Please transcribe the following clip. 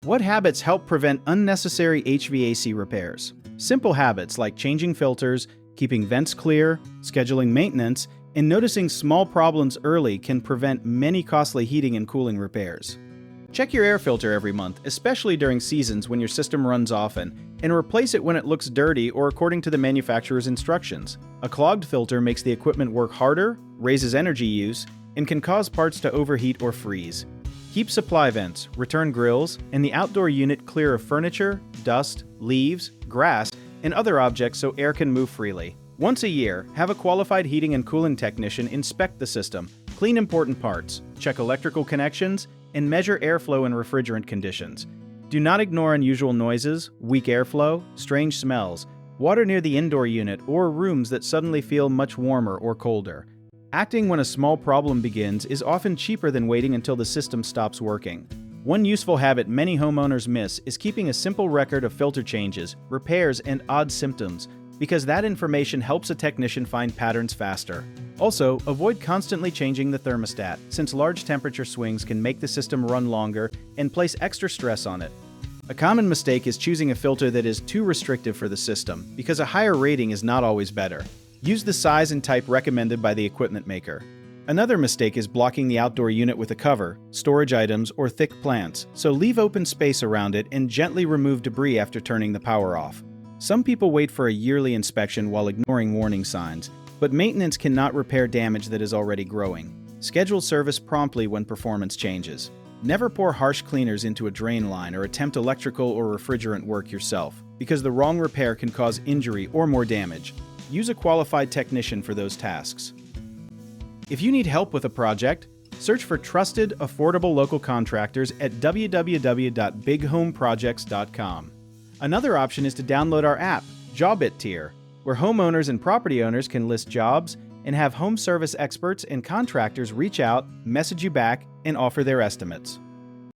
What habits help prevent unnecessary HVAC repairs? Simple habits like changing filters, keeping vents clear, scheduling maintenance, and noticing small problems early can prevent many costly heating and cooling repairs. Check your air filter every month, especially during seasons when your system runs often, and replace it when it looks dirty or according to the manufacturer's instructions. A clogged filter makes the equipment work harder, raises energy use, and can cause parts to overheat or freeze. Keep supply vents, return grills, and the outdoor unit clear of furniture, dust, leaves, grass, and other objects so air can move freely. Once a year, have a qualified heating and cooling technician inspect the system, clean important parts, check electrical connections, and measure airflow and refrigerant conditions. Do not ignore unusual noises, weak airflow, strange smells, water near the indoor unit, or rooms that suddenly feel much warmer or colder. Acting when a small problem begins is often cheaper than waiting until the system stops working. One useful habit many homeowners miss is keeping a simple record of filter changes, repairs, and odd symptoms, because that information helps a technician find patterns faster. Also, avoid constantly changing the thermostat, since large temperature swings can make the system run longer and place extra stress on it. A common mistake is choosing a filter that is too restrictive for the system, because a higher rating is not always better. Use the size and type recommended by the equipment maker. Another mistake is blocking the outdoor unit with a cover, storage items, or thick plants, so leave open space around it and gently remove debris after turning the power off. Some people wait for a yearly inspection while ignoring warning signs, but maintenance cannot repair damage that is already growing. Schedule service promptly when performance changes. Never pour harsh cleaners into a drain line or attempt electrical or refrigerant work yourself, because the wrong repair can cause injury or more damage. Use a qualified technician for those tasks. If you need help with a project, search for trusted, affordable local contractors at www.bighomeprojects.com. Another option is to download our app, Jobit Tier, where homeowners and property owners can list jobs and have home service experts and contractors reach out, message you back, and offer their estimates.